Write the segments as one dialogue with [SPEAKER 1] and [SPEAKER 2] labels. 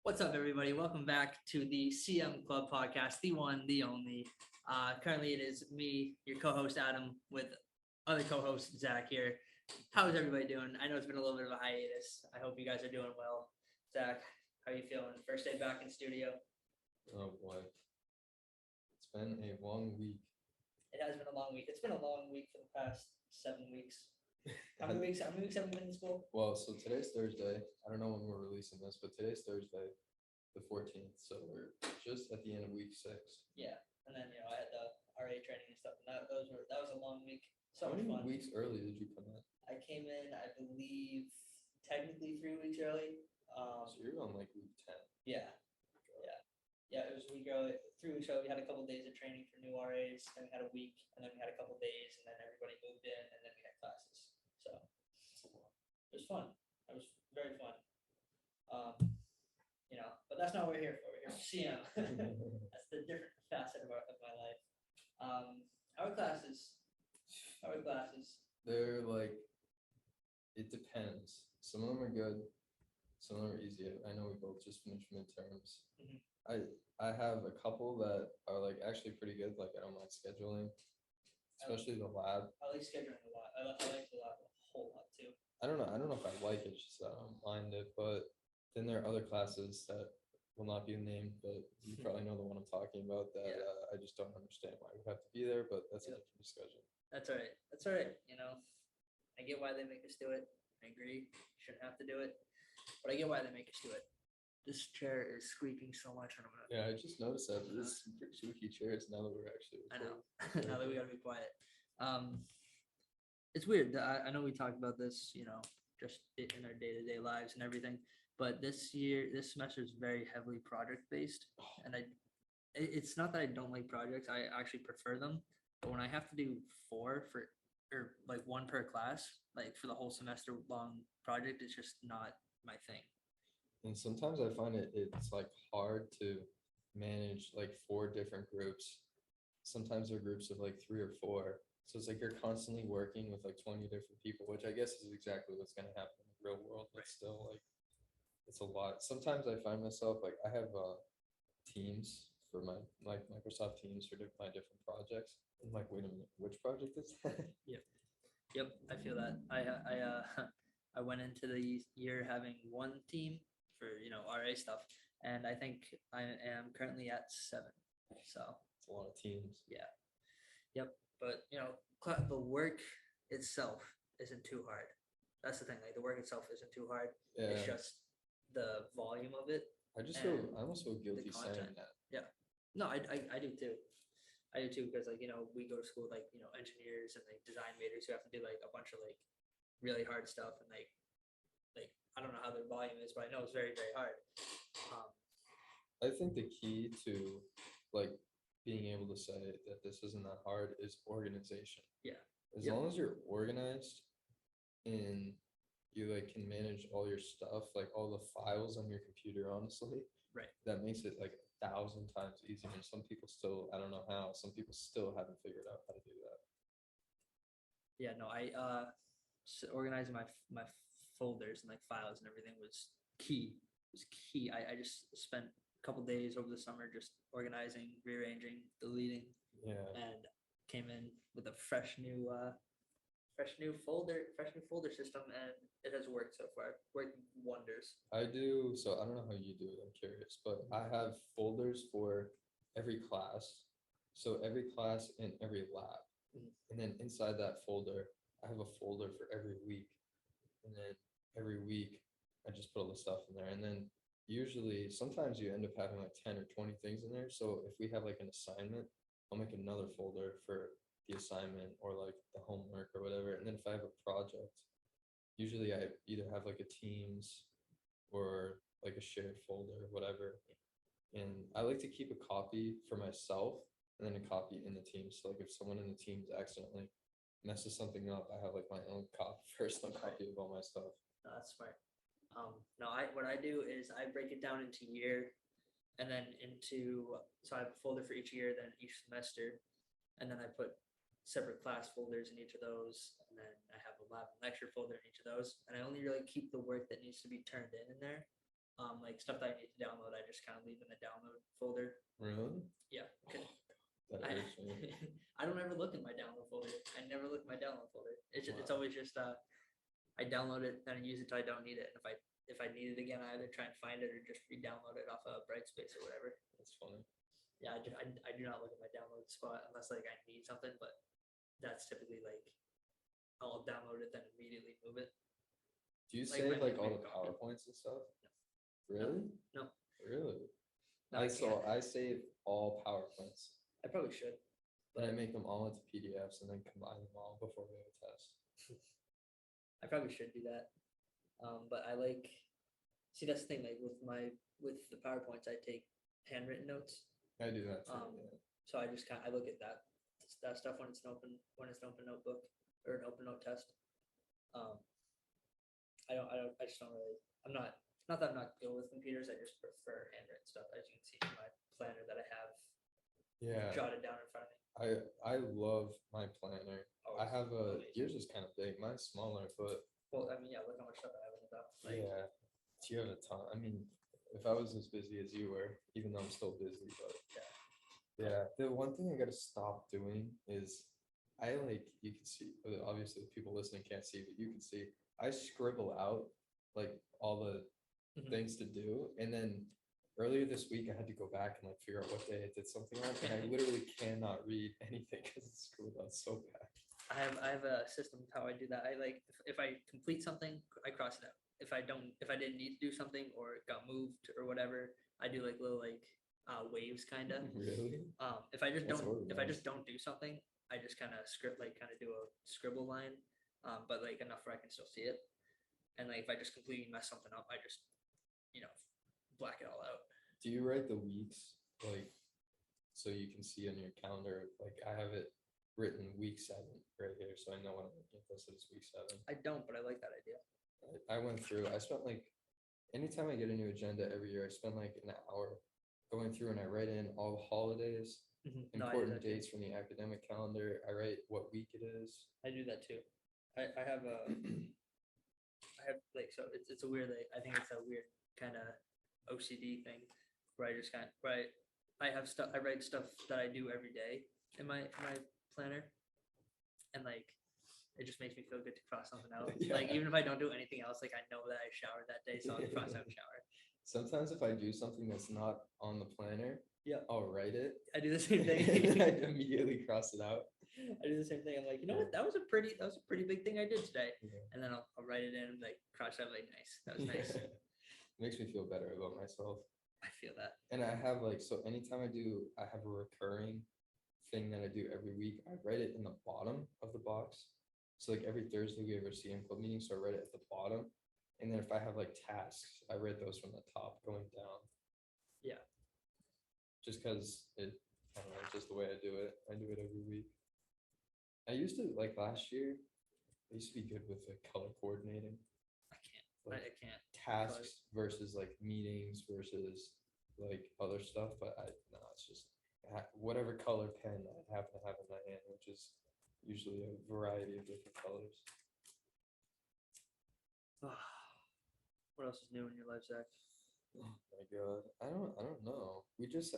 [SPEAKER 1] What's up, everybody? Welcome back to the CM Club podcast, the one, the only. Currently, it is me, your co-host Adam, with other co-host Zach here. How is everybody doing? I know it's been a little bit of a hiatus. I hope you guys are doing well. Zach, how are you feeling? First day back in studio.
[SPEAKER 2] Oh boy, it's been a long week.
[SPEAKER 1] It has been a long week. It's been a long week for the past 7 weeks. How many weeks have we been in school?
[SPEAKER 2] Well, so today's Thursday. I don't know when we're releasing this, but today's Thursday, the 14th. So we're just at the end of week 6.
[SPEAKER 1] Yeah, and then I had the RA training and stuff, and that was a long week. So
[SPEAKER 2] How many
[SPEAKER 1] much fun.
[SPEAKER 2] weeks early did you come in?
[SPEAKER 1] I came in, I believe, technically 3 weeks early.
[SPEAKER 2] So you're on like week 10.
[SPEAKER 1] Yeah. It was a week early. 3 weeks early. We had a couple of days of training for new RAs. Then we had a week, and then we had a couple of days, and then everybody moved in, and then we had classes. So it was fun. It was very fun. But that's not what we're here for. We're here for CM. That's the different facet of my life. Our classes.
[SPEAKER 2] They're like, it depends. Some of them are good. Some of them are easy. I know we both just finished midterms.
[SPEAKER 1] Mhm.
[SPEAKER 2] I have a couple that are like actually pretty good. Like I don't mind scheduling, especially the lab.
[SPEAKER 1] I like scheduling a lot. I like the lab a whole lot too.
[SPEAKER 2] I don't know if I like it, just that I don't mind it. But then there are other classes that will not be named, but you probably know the one I'm talking about that I just don't understand why we have to be there, but that's a different discussion.
[SPEAKER 1] That's all right. That's all right. I get why they make us do it. I agree. Shouldn't have to do it, but I get why they make us do it. This chair is squeaking so much.
[SPEAKER 2] Yeah, I just noticed that. This is pretty squeaky chairs now that we're actually
[SPEAKER 1] I know. Now that we gotta be quiet. It's weird. I know we talked about this, just in our day-to-day lives and everything. But this semester is very heavily project-based, and it's not that I don't like projects. I actually prefer them. But when I have to do 4 or like 1 per class, like for the whole semester long project, it's just not my thing.
[SPEAKER 2] And sometimes I find it's like hard to manage like 4 different groups. Sometimes they're groups of like 3 or 4. So it's like you're constantly working with like 20 different people, which I guess is exactly what's going to happen in the real world. But still, like, it's a lot. Sometimes I find myself like I have Teams for my like Microsoft Teams for my different projects. I'm like, wait a minute, which project is that?
[SPEAKER 1] Yep, I feel that. I went into the year having 1 team for RA stuff, and I think I am currently at 7. So
[SPEAKER 2] It's a lot of teams.
[SPEAKER 1] yeah, yep. But the work itself isn't too hard. That's the thing. Like the work itself isn't too hard.
[SPEAKER 2] Yeah.
[SPEAKER 1] It's just the volume of it.
[SPEAKER 2] I almost feel guilty saying that.
[SPEAKER 1] Yeah. No, I do too. I do too, because we go to school with engineers and like design majors who have to do like a bunch of like really hard stuff, and like I don't know how their volume is, but I know it's very, very hard.
[SPEAKER 2] I think the key to like being able to say that this isn't that hard is organization.
[SPEAKER 1] Yeah.
[SPEAKER 2] As long as you're organized and you like can manage all your stuff, like all the files on your computer, honestly,
[SPEAKER 1] right,
[SPEAKER 2] that makes it like 1,000 times easier. And some people still, I don't know how, some people still haven't figured out how to do that.
[SPEAKER 1] Yeah, no, organizing my folders and like files and everything was key. It was key. I just spent a couple days over the summer just organizing, rearranging, deleting, and came in with a fresh new folder system, and it has worked so far. Worked wonders.
[SPEAKER 2] I do. So I don't know how you do it. I'm curious, but I have folders for every class. So every class and every lab. And then inside that folder, I have a folder for every week. And then every week, I just put all the stuff in there. And then usually, sometimes you end up having like 10 or 20 things in there. So if we have like an assignment, I'll make another folder for the assignment or like the homework or whatever. And then if I have a project, usually I either have like a Teams or like a shared folder, whatever. And I like to keep a copy for myself and then a copy in the team. So like if someone in the teams accidentally messes something up, I have like my own personal copy of all my stuff.
[SPEAKER 1] No, that's smart. What I do is I break it down into year, and then so I have a folder for each year, then each semester, and then I put separate class folders in each of those, and then I have a lab and lecture folder in each of those, and I only really keep the work that needs to be turned in there. Like stuff that I need to download, I just kind of leave in the download folder.
[SPEAKER 2] Really?
[SPEAKER 1] Yeah.
[SPEAKER 2] That
[SPEAKER 1] I,
[SPEAKER 2] hurts me.
[SPEAKER 1] I don't ever look in my download folder. I never look in my download folder. It's
[SPEAKER 2] Wow.
[SPEAKER 1] always just I download it, then I use it till I don't need it. And if I need it again, I either try and find it or just re-download it off of Brightspace or whatever.
[SPEAKER 2] That's funny.
[SPEAKER 1] Yeah, I do not look at my download spot unless like I need something, but that's typically like I'll download it then immediately move it.
[SPEAKER 2] Do you
[SPEAKER 1] Like
[SPEAKER 2] save
[SPEAKER 1] my
[SPEAKER 2] like all
[SPEAKER 1] main
[SPEAKER 2] the
[SPEAKER 1] copy.
[SPEAKER 2] PowerPoints and stuff? Really?
[SPEAKER 1] No.
[SPEAKER 2] Really?
[SPEAKER 1] No, I can't.
[SPEAKER 2] I save all PowerPoints.
[SPEAKER 1] I probably should.
[SPEAKER 2] But I make them all into PDFs and then combine them all before we have a test.
[SPEAKER 1] I probably should do that. But I like see that's the thing, like with the PowerPoints I take handwritten notes.
[SPEAKER 2] I do that too.
[SPEAKER 1] Um,
[SPEAKER 2] yeah.
[SPEAKER 1] So I just I look at that stuff when it's an open notebook or an open note test. I just don't really I'm not that I'm not good with computers, I just prefer handwritten stuff, as you can see in my planner that I have
[SPEAKER 2] Yeah.
[SPEAKER 1] jotted down in front of me.
[SPEAKER 2] I love my planner.
[SPEAKER 1] Oh,
[SPEAKER 2] I have a
[SPEAKER 1] amazing.
[SPEAKER 2] yours is kind of big. Mine's smaller, but
[SPEAKER 1] Well, I mean, yeah, look how much stuff I have in it though. Like,
[SPEAKER 2] yeah, you have a ton. I mean, if I was as busy as you were, even though I'm still busy, but yeah. The one thing I gotta stop doing is I like you can see obviously people listening can't see, but you can see I scribble out like all the
[SPEAKER 1] Mhm.
[SPEAKER 2] things to do, and then earlier this week I had to go back and like figure out what day I did something on, and I literally cannot read anything because it's scribbled out so bad.
[SPEAKER 1] I have a system of how I do that. I like if I complete something, I cross it out. If I didn't need to do something or it got moved or whatever, I do like little waves kind of.
[SPEAKER 2] Really?
[SPEAKER 1] If I just
[SPEAKER 2] That's
[SPEAKER 1] don't
[SPEAKER 2] organized.
[SPEAKER 1] do something, I just kind of do a scribble line, but like enough where I can still see it. And like if I just completely mess something up, I just black it all out.
[SPEAKER 2] Do you write the weeks like so you can see on your calendar? Like I have it written week 7 right here, so I know when I'm looking at this it's week 7.
[SPEAKER 1] I don't, but I like that idea.
[SPEAKER 2] I went through. I spent like anytime I get a new agenda every year, I spend like an hour going through and I write in all the holidays,
[SPEAKER 1] No, I do
[SPEAKER 2] important
[SPEAKER 1] that too.
[SPEAKER 2] dates from the academic calendar. I write what week it is.
[SPEAKER 1] I do that too. I have like so it's a weird I think it's a weird kind of OCD thing where I just I have stuff I write stuff that I do every day in my planner, and like it just makes me feel good to cross something out.
[SPEAKER 2] Yeah.
[SPEAKER 1] Like even if I don't do anything else, like I know that I showered that day, so I'll cross out shower.
[SPEAKER 2] Sometimes if I do something that's not on the planner,
[SPEAKER 1] Yeah.
[SPEAKER 2] I'll write it.
[SPEAKER 1] I do the same thing.
[SPEAKER 2] And I immediately cross it out.
[SPEAKER 1] I do the same thing. I'm like, you know what? That was a pretty big thing I did today.
[SPEAKER 2] Yeah.
[SPEAKER 1] And then I'll write it in, like cross out, like nice. That was nice.
[SPEAKER 2] Makes me feel better about myself.
[SPEAKER 1] I feel that.
[SPEAKER 2] And I have like so anytime I have a recurring thing that I do every week. I write it in the bottom of the box. So like every Thursday we have our CM club meeting, so I write it at the bottom. And then if I have like tasks, I write those from the top going down.
[SPEAKER 1] Yeah.
[SPEAKER 2] Just because I don't know, it's just the way I do it. I do it every week. I used to like last year. I used to be good with like color coordinating.
[SPEAKER 1] I can't.
[SPEAKER 2] Like
[SPEAKER 1] I can't.
[SPEAKER 2] tasks versus like meetings versus like other stuff, but it's just whatever color pen I happen to have in my hand, which is usually a variety of different colors.
[SPEAKER 1] What else is new in your life, Zach?
[SPEAKER 2] Oh my god, I don't know. We just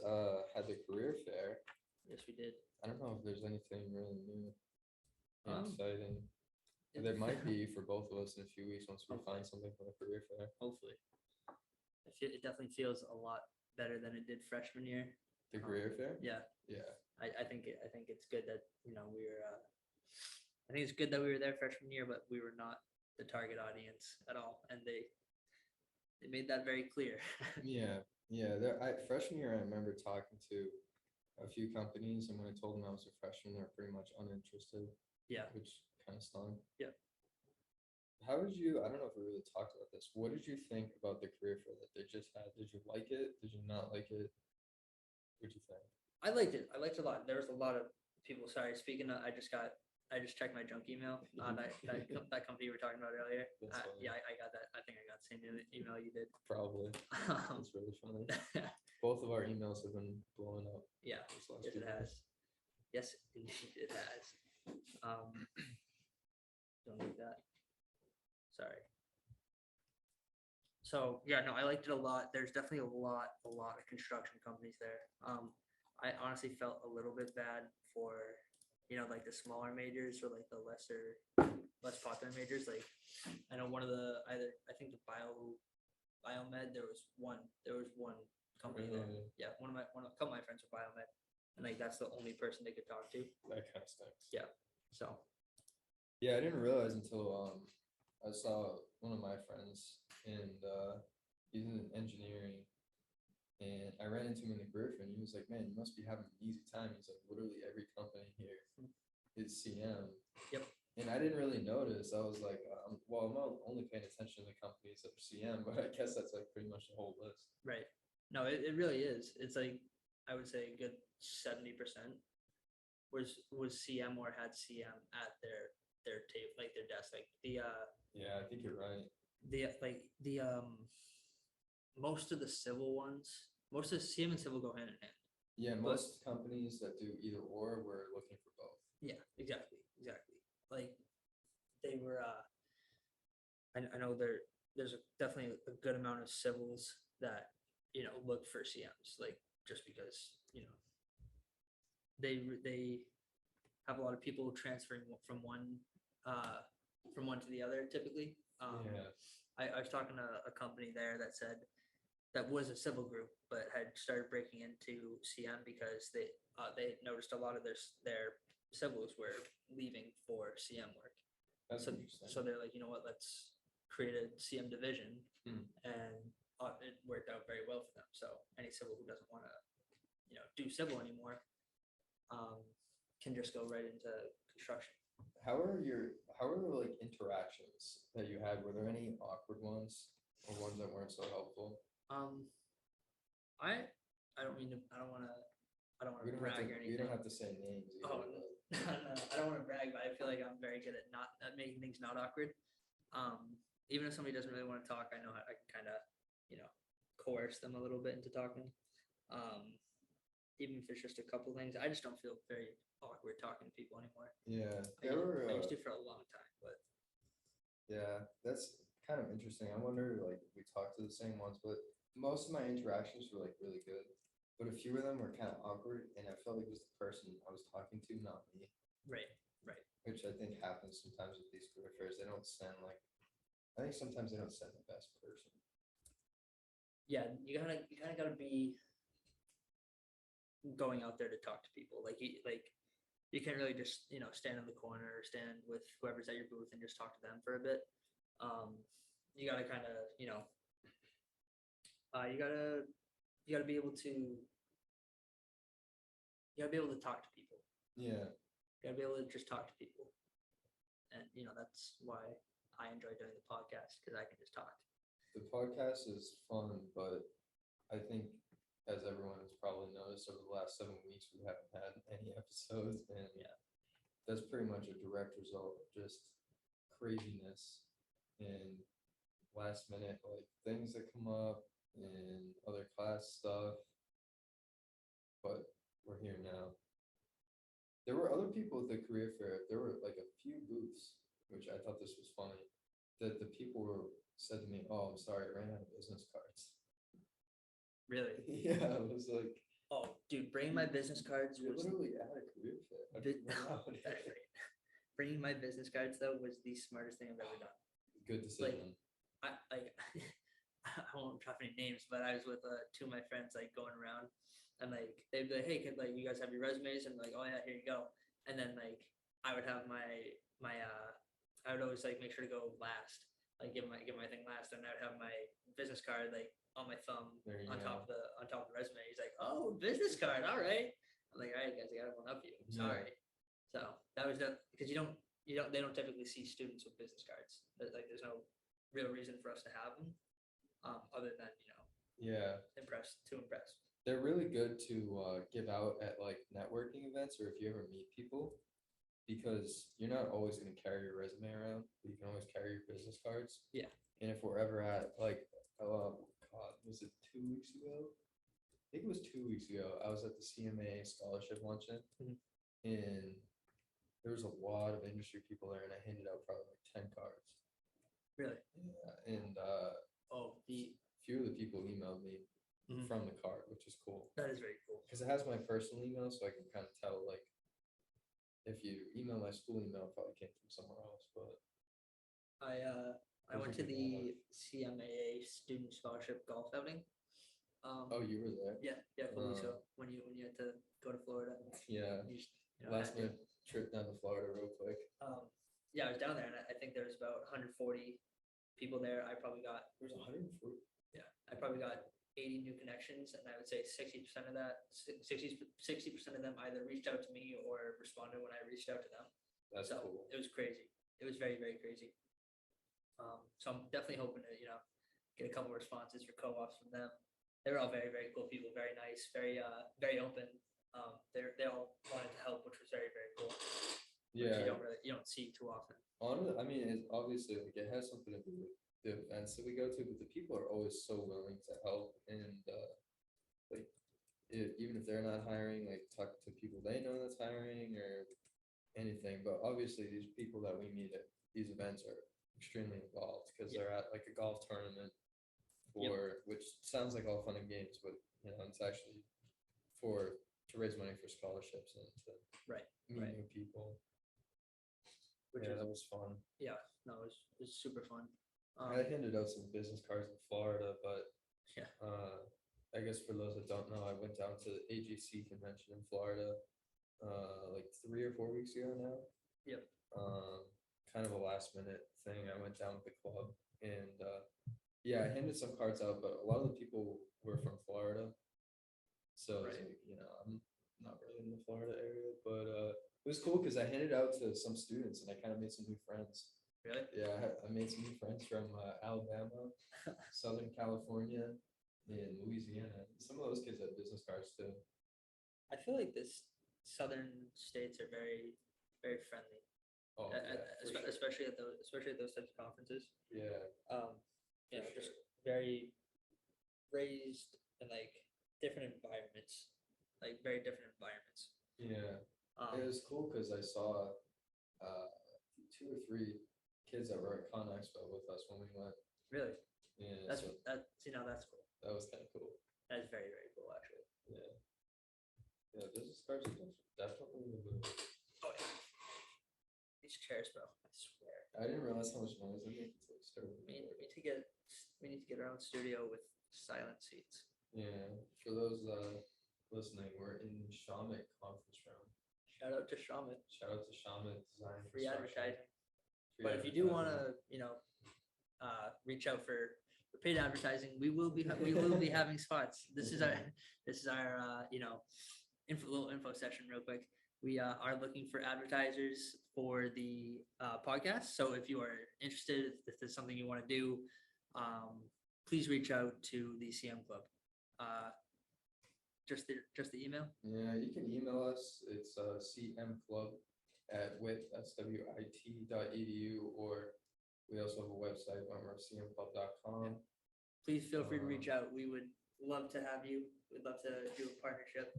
[SPEAKER 2] had the career fair.
[SPEAKER 1] Yes, we did.
[SPEAKER 2] I don't know if there's anything really new and
[SPEAKER 1] Um,
[SPEAKER 2] exciting. There might be for both of us in a few weeks once we find something from the career fair.
[SPEAKER 1] Hopefully. It definitely feels a lot better than it did freshman year.
[SPEAKER 2] The career fair?
[SPEAKER 1] Yeah,
[SPEAKER 2] Yeah.
[SPEAKER 1] I think it's good that we were. I think it's good that we were there freshman year, but we were not the target audience at all, and they made that very clear.
[SPEAKER 2] Yeah. Freshman year, I remember talking to a few companies, and when I told them I was a freshman, they were pretty much uninterested.
[SPEAKER 1] Yeah.
[SPEAKER 2] Which kind of stung.
[SPEAKER 1] Yeah.
[SPEAKER 2] How did you? I don't know if we really talked about this. What did you think about the career fair that they just had? Did you like it? Did you not like it? What did you think?
[SPEAKER 1] I liked it. I liked it a lot. There was a lot of people. Sorry, speaking of, I just checked my junk email. That company you were talking about earlier.
[SPEAKER 2] That's funny.
[SPEAKER 1] Yeah, I got that. I think I got the same email you did.
[SPEAKER 2] Probably. That's really funny. Both of our emails have been blowing up.
[SPEAKER 1] Yeah.
[SPEAKER 2] this last
[SPEAKER 1] Yes,
[SPEAKER 2] few
[SPEAKER 1] it
[SPEAKER 2] days.
[SPEAKER 1] has. Yes, indeed, it has. Don't need that. Sorry. So yeah, no, I liked it a lot. There's definitely a lot of construction companies there. I honestly felt a little bit bad for, like the smaller majors or like the less popular majors. Like I know one of the I think the biomed there was one company there.
[SPEAKER 2] Really?
[SPEAKER 1] Yeah, a couple of my friends were biomed, and like that's the only person they could talk to.
[SPEAKER 2] That kind of stinks.
[SPEAKER 1] Yeah. So
[SPEAKER 2] Yeah, I didn't realize until I saw one of my friends and he's in engineering, and I ran into him in the career fair and he was like, "Man, you must be having an easy time." He's like, "Literally every company here is CM."
[SPEAKER 1] Yep.
[SPEAKER 2] And I didn't really notice. I was like, well, I'm not only paying attention to the companies that are CM, but I guess that's like pretty much the whole list.
[SPEAKER 1] right. No, it really is. It's like I would say a good 70% was CM or had CM at their tape, like their desk. Like
[SPEAKER 2] Yeah, I think you're right.
[SPEAKER 1] the most of the civil ones, most of the CM and civil go hand in hand.
[SPEAKER 2] Yeah, most companies that do either or were looking for both.
[SPEAKER 1] Yeah, exactly. Like they were. I know there's definitely a good amount of civils that look for CMs, like just because they have a lot of people transferring from one to the other typically.
[SPEAKER 2] Yeah.
[SPEAKER 1] I was talking to a company there that said that was a civil group, but had started breaking into CM because they noticed a lot of their civils were leaving for CM work.
[SPEAKER 2] That's
[SPEAKER 1] So
[SPEAKER 2] interesting.
[SPEAKER 1] so they're like, you know what, let's create a CM division,
[SPEAKER 2] Hmm.
[SPEAKER 1] and it worked out very well for them. So any civil who doesn't want to, do civil anymore, can just go right into construction.
[SPEAKER 2] How are the like interactions that you had? Were there any awkward ones or ones that weren't so helpful?
[SPEAKER 1] I I don't mean to. I don't want to brag or
[SPEAKER 2] We
[SPEAKER 1] anything.
[SPEAKER 2] don't have to say names either.
[SPEAKER 1] Oh,
[SPEAKER 2] but-
[SPEAKER 1] no, I don't want to brag, but I feel like I'm very good at making things not awkward. Even if somebody doesn't really want to talk, I know I can kind of, coerce them a little bit into talking. Even if it's just a couple things, I just don't feel very awkward talking to people anymore.
[SPEAKER 2] Yeah,
[SPEAKER 1] I used to for a long time, but
[SPEAKER 2] yeah, that's kind of interesting. I wonder, like, if we talked to the same ones, but most of my interactions were like really good. But a few of them were kind of awkward, and I felt like it was the person I was talking to, not me.
[SPEAKER 1] right.
[SPEAKER 2] Which I think happens sometimes with these career fairs. They don't send like, I think sometimes they don't send the best person.
[SPEAKER 1] Yeah, you kind of gotta be going out there to talk to people. Like you can't really just stand in the corner or stand with whoever's at your booth and just talk to them for a bit. You gotta kind of you gotta be able to talk to people.
[SPEAKER 2] Yeah.
[SPEAKER 1] You gotta be able to just talk to people, and that's why I enjoy doing the podcast, because I can just talk.
[SPEAKER 2] The podcast is fun, but I think, as everyone has probably noticed, over the last 7 weeks, we haven't had any episodes, and
[SPEAKER 1] Yeah.
[SPEAKER 2] that's pretty much a direct result of just craziness and last minute like things that come up and other class stuff. But we're here now. There were other people at the career fair. There were like a few booths, which I thought this was funny, that the people said to me, "Oh, I'm sorry, I ran out of business cards."
[SPEAKER 1] Really?
[SPEAKER 2] Yeah, I was like,
[SPEAKER 1] Oh, dude, bringing my business cards
[SPEAKER 2] "You're
[SPEAKER 1] was
[SPEAKER 2] literally at a career fair. How did you run out of it?"
[SPEAKER 1] that's right. Bringing my business cards though was the smartest thing I've ever done.
[SPEAKER 2] Good decision.
[SPEAKER 1] I I won't drop any names, but I was with two of my friends like going around, and like they'd be like, "Hey, kid, like you guys have your resumes?" And like, "Oh yeah, here you go." And then like I would have my I would always like make sure to go last, like give my thing last, and I would have my business card like on my thumb
[SPEAKER 2] There you
[SPEAKER 1] on
[SPEAKER 2] go.
[SPEAKER 1] top of the resume. He's like, "Oh, business card, all right." I'm like, "All right, guys, I got one up you. I'm
[SPEAKER 2] Yeah.
[SPEAKER 1] sorry." So that was because they don't typically see students with business cards. Like there's no real reason for us to have them, other than
[SPEAKER 2] Yeah.
[SPEAKER 1] to impress.
[SPEAKER 2] They're really good to give out at like networking events or if you ever meet people, because you're not always going to carry your resume around, but you can always carry your business cards.
[SPEAKER 1] Yeah.
[SPEAKER 2] And if we're ever at like, God, was it 2 weeks ago? I think it was 2 weeks ago. I was at the CMA scholarship luncheon,
[SPEAKER 1] Mhm.
[SPEAKER 2] and there was a lot of industry people there, and I handed out probably like 10 cards.
[SPEAKER 1] Really?
[SPEAKER 2] Yeah, and
[SPEAKER 1] Oh, the
[SPEAKER 2] few of the people emailed me from the card, which is cool.
[SPEAKER 1] That is very cool.
[SPEAKER 2] Because it has my personal email, so I can kind of tell, like, if you email my school email, it probably came from somewhere else, but
[SPEAKER 1] I went to the CMAA Student Scholarship Golf Outing.
[SPEAKER 2] oh, you were there?
[SPEAKER 1] Yeah, fully so. When you had to go to Florida.
[SPEAKER 2] Yeah.
[SPEAKER 1] You just,
[SPEAKER 2] Last
[SPEAKER 1] had to.
[SPEAKER 2] minute trip down to Florida real quick.
[SPEAKER 1] Yeah, I was down there, and I think there was about 140 people there. I probably got
[SPEAKER 2] There's 140.
[SPEAKER 1] Yeah, I probably got 80 new connections, and I would say 60% of that, 60% of them either reached out to me or responded when I reached out to them.
[SPEAKER 2] That's
[SPEAKER 1] So
[SPEAKER 2] cool.
[SPEAKER 1] it was crazy. It was very, very crazy. So I'm definitely hoping to, get a couple responses or co-ops from them. They were all very, very cool people, very nice, very, very open. They all wanted to help, which was very, very cool.
[SPEAKER 2] Yeah.
[SPEAKER 1] Which you don't see too often.
[SPEAKER 2] I mean, it's obviously, like, it has something to do with the events that we go to, but the people are always so willing to help, and like, even if they're not hiring, like, talk to people they know that's hiring or anything. But obviously, these people that we meet at these events are extremely involved because they're at, like, a golf tournament which sounds like all fun and games, but it's actually to raise money for scholarships and to meet new people. That was fun.
[SPEAKER 1] Yeah, no, it was super fun.
[SPEAKER 2] I handed out some business cards in Florida, but
[SPEAKER 1] yeah,
[SPEAKER 2] I guess for those that don't know, I went down to the AGC convention in Florida like 3 or 4 weeks ago now.
[SPEAKER 1] Yep.
[SPEAKER 2] Kind of a last minute thing. I went down with the club, and I handed some cards out, but a lot of the people were from Florida, so it's like, I'm not really in the Florida area, but it was cool because I handed out to some students, and I kind of made some new friends.
[SPEAKER 1] Really?
[SPEAKER 2] Yeah, I made some new friends from Alabama, Southern California, and Louisiana. Some of those kids had business cards too.
[SPEAKER 1] I feel like this southern states are very, very friendly.
[SPEAKER 2] Oh, sure.
[SPEAKER 1] Especially at those types of conferences.
[SPEAKER 2] Yeah.
[SPEAKER 1] Just very raised in, like, different environments, like very different environments.
[SPEAKER 2] Yeah. It was cool because I saw 2 or 3 kids that were at Con Expo with us when we went.
[SPEAKER 1] Really?
[SPEAKER 2] Yeah.
[SPEAKER 1] That's cool.
[SPEAKER 2] That was kind of cool.
[SPEAKER 1] That is very, very cool, actually.
[SPEAKER 2] Yeah. Yeah, business cards are definitely the move.
[SPEAKER 1] Oh yeah. These chairs, bro. I swear.
[SPEAKER 2] I didn't realize how much noise they make until we started.
[SPEAKER 1] We need to get our own studio with silent seats.
[SPEAKER 2] Yeah. For those listening, we're in Shamit conference room.
[SPEAKER 1] Shout out to Shamit.
[SPEAKER 2] Shout out to Shamit Design.
[SPEAKER 1] Free advertising. But if you do want to, reach out for paid advertising, we will be having spots. This is our little info session real quick. We are looking for advertisers for the podcast. So if you are interested, if this is something you want to do, please reach out to the CM Club. Just the email?
[SPEAKER 2] Yeah, you can email us. It's cmclub@wit.edu, or we also have a website, wentworthcmclub.com.
[SPEAKER 1] Please feel free to reach out. We would love to have you. We'd love to do a partnership.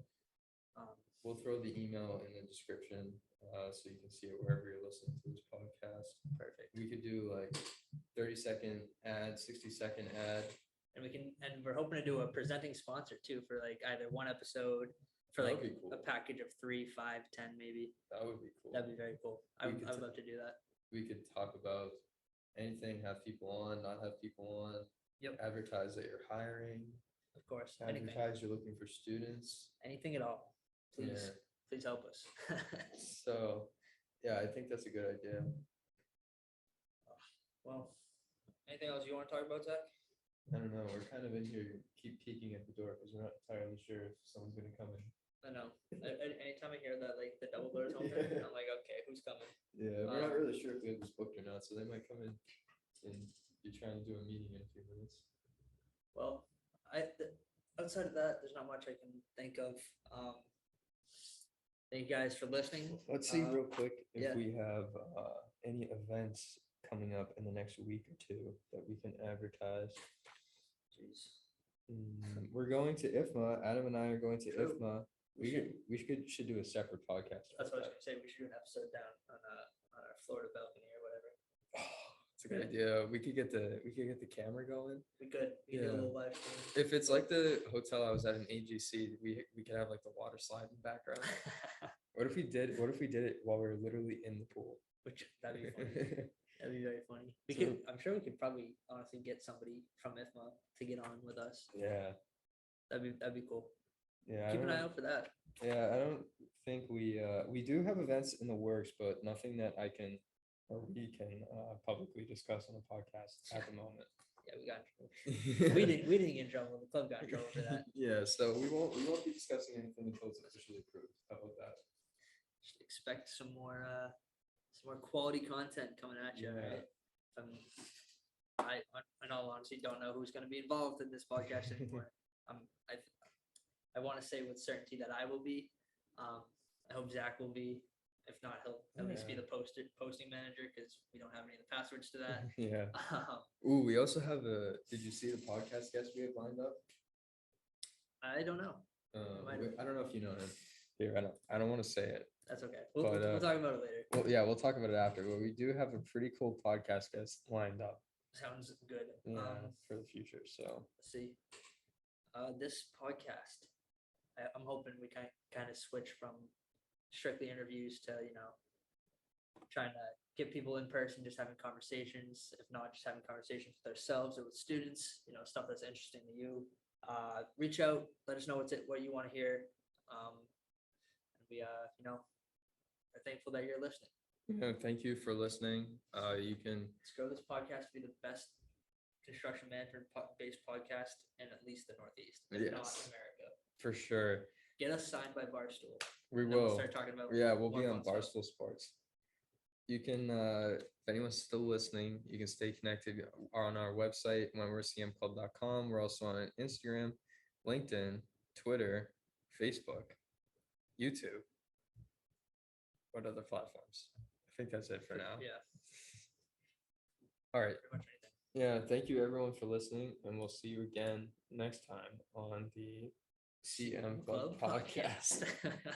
[SPEAKER 2] We'll throw the email in the description so you can see it wherever you're listening to this podcast.
[SPEAKER 1] Perfect.
[SPEAKER 2] We could do like 30-second ad, 60-second ad.
[SPEAKER 1] And we're hoping to do a presenting sponsor too for like either one episode for like
[SPEAKER 2] cool.
[SPEAKER 1] a package of 3, 5, 10 maybe.
[SPEAKER 2] That would be cool.
[SPEAKER 1] That'd be very cool. I would love to do that.
[SPEAKER 2] We could talk about anything, have people on, not have people on.
[SPEAKER 1] Yep.
[SPEAKER 2] Advertise that you're hiring.
[SPEAKER 1] Of course.
[SPEAKER 2] Advertise you're looking for students.
[SPEAKER 1] Anything at all. Please help us.
[SPEAKER 2] So yeah, I think that's a good idea.
[SPEAKER 1] Well, anything else you want to talk about, Zach?
[SPEAKER 2] I don't know. We're kind of in here, keep peeking at the door because we're not entirely sure if someone's gonna come in.
[SPEAKER 1] I know. Anytime I hear that, like the double doors open, I'm like, okay, who's coming?
[SPEAKER 2] Yeah, we're not really sure if we have this booked or not, so they might come in and be trying to do a meeting in a few minutes.
[SPEAKER 1] Well, outside of that, there's not much I can think of. Thank you guys for listening.
[SPEAKER 2] Let's see real quick if
[SPEAKER 1] yeah.
[SPEAKER 2] we have any events coming up in the next week or 2 that we can advertise.
[SPEAKER 1] Jeez.
[SPEAKER 2] We're going to IFMA. Adam and I are going to
[SPEAKER 1] True.
[SPEAKER 2] IFMA. Should do a separate podcast.
[SPEAKER 1] That's what I was gonna say. We should do an episode down on our Florida balcony or whatever.
[SPEAKER 2] Oh, it's a good idea. We could get the camera going.
[SPEAKER 1] We could do a
[SPEAKER 2] Yeah.
[SPEAKER 1] little live stream.
[SPEAKER 2] If it's like the hotel I was at in AGC, we could have like the water slide in the background. What if we did it while we were literally in the pool?
[SPEAKER 1] Which that'd be funny. That'd be very funny. We
[SPEAKER 2] So-
[SPEAKER 1] could. I'm sure we could probably honestly get somebody from IFMA to get on with us.
[SPEAKER 2] Yeah.
[SPEAKER 1] That'd be cool.
[SPEAKER 2] Yeah.
[SPEAKER 1] Keep an eye out for that.
[SPEAKER 2] Yeah, I don't think we do have events in the works, but nothing that I can or we can publicly discuss on the podcast at the moment.
[SPEAKER 1] Yeah, we got in trouble. We didn't get in trouble. The club got in trouble for that.
[SPEAKER 2] Yeah, so we won't be discussing anything until it's officially approved. How about that?
[SPEAKER 1] Just expect some more quality content coming at you.
[SPEAKER 2] Yeah.
[SPEAKER 1] Right? I in all honesty don't know who's going to be involved in this podcast anymore. I want to say with certainty that I will be. I hope Zach will be. If not, he'll at least be the posting manager because we don't have any of the passwords to that.
[SPEAKER 2] Yeah. Ooh, we also have did you see the podcast guest we have lined up?
[SPEAKER 1] I don't know.
[SPEAKER 2] I don't know if you know him. Here, I don't want to say it.
[SPEAKER 1] That's okay. We'll talk about it later.
[SPEAKER 2] Well, yeah, we'll talk about it after. But we do have a pretty cool podcast guest lined up.
[SPEAKER 1] Sounds good.
[SPEAKER 2] Yeah, for the future. So
[SPEAKER 1] let's see. This podcast, I'm hoping we kind of switch from strictly interviews to, trying to get people in person, just having conversations. If not, just having conversations with ourselves or with students, stuff that's interesting to you. Reach out, let us know what you want to hear. And we, are thankful that you're listening.
[SPEAKER 2] yeah, thank you for listening. You can
[SPEAKER 1] Let's grow this podcast to be the best construction management based podcast in at least the Northeast, if not
[SPEAKER 2] Yes.
[SPEAKER 1] America.
[SPEAKER 2] for sure.
[SPEAKER 1] Get us signed by Barstool.
[SPEAKER 2] We
[SPEAKER 1] And then we'll
[SPEAKER 2] will.
[SPEAKER 1] start talking about
[SPEAKER 2] Yeah, we'll
[SPEAKER 1] more
[SPEAKER 2] be on
[SPEAKER 1] fun stuff.
[SPEAKER 2] Barstool Sports. You can, if anyone's still listening, you can stay connected on our website, whenwe'rcmclub.com. We're also on Instagram, LinkedIn, Twitter, Facebook, YouTube. What other platforms? I think that's it for now.
[SPEAKER 1] Yeah,
[SPEAKER 2] All right.
[SPEAKER 1] pretty much anything.
[SPEAKER 2] Yeah, thank you everyone for listening, and we'll see you again next time on the CM Club podcast.
[SPEAKER 1] podcast.